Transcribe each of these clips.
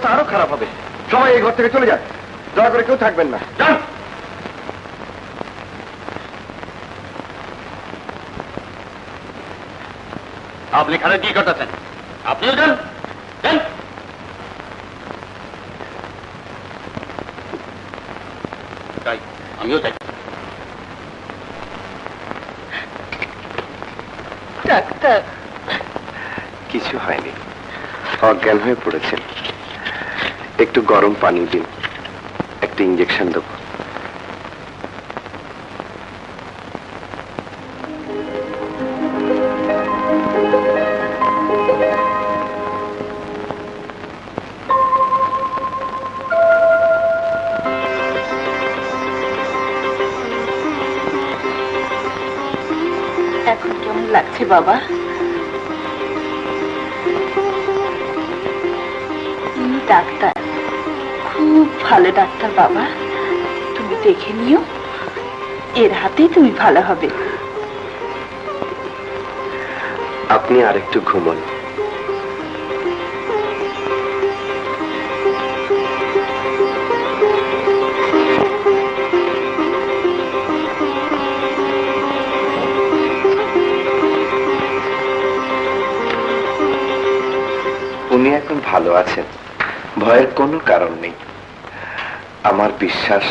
অবস্থা আরো খারাপ হবে। সবাই এই ঘর থেকে চলে যান, দয়া করে কেউ থাকবেন না, যান। আপনি এখানে কি করতেছেন? আপনিও যান, যান। তাই আমিও যাই। ডাক্তার, কিছু হয়নি, অজ্ঞান হয়ে পড়েছেন। একটু গরম পানি দিন, একটা ইঞ্জেকশন দেব। এখন কেমন লাগছে বাবা? ডাক্তার খুব ভালো ডাক্তার বাবা, তুমি দেখে নিও, এর হাতেই তুমি ভালো হবে। আপনি আরেকটু ঘুমন। উনি এখন ভালো আছেন, ভয়ের কোনো কারণ নেই। আমার বিশ্বাস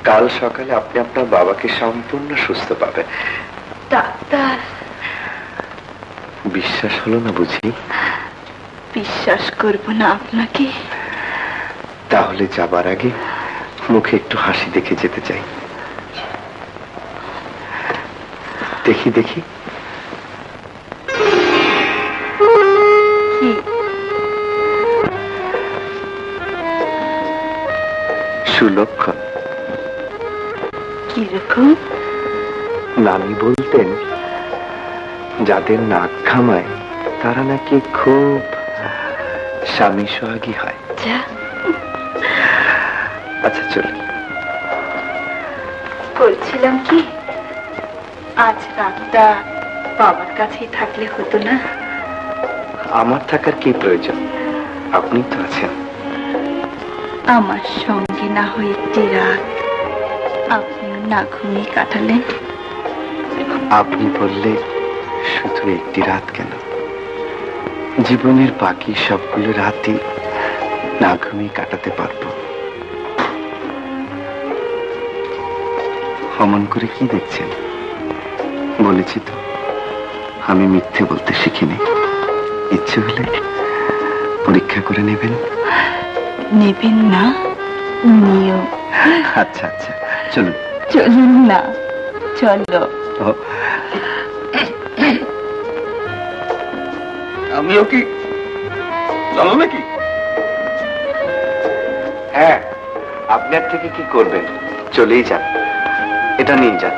কাল সকালে আপনি আপনার বাবাকে সম্পূর্ণ সুস্থ পাবেন। ডাক্তার, বিশ্বাস হলো না বুঝি? বিশ্বাস করব না আপনাকে? তাহলে যাবার আগে মুখে একটু হাসি দেখে যেতে চাই। দেখি দেখি। সুলক্ষণ। কিরকম? নানি বলতেন যাদের নাক ঘামায় তারা নাকি খুব স্বামী সোহাগী হয়। আচ্ছা চল। বলছিলাম কি, আজ রাতটা বাবার কাছেই থাকলে হতো না? আমার থাকার কি প্রয়োজন, আপনি তো আছেন। আমার সঙ্গে না হয়ে একটি রাত আপনিও না ঘুমিয়ে কাটালেন। আপনি বললে শুধু একটি রাত কেন, জীবনের বাকি সবগুলো রাতই না ঘুমিয়ে কাটাতে পারবো। অমন করে কি দেখছেন? বলেছি তো আমি মিথ্যে বলতে শিখিনি। ইচ্ছে হলে পরীক্ষা করে নেবেন। নেবেন না? নিও। আচ্ছা আচ্ছা চলুন। চলুন না, চলো। আমিও কি চলো নাকি? হ্যাঁ, আপনার থেকে কি করবেন, চলেই যান, এটা নিয়ে যান।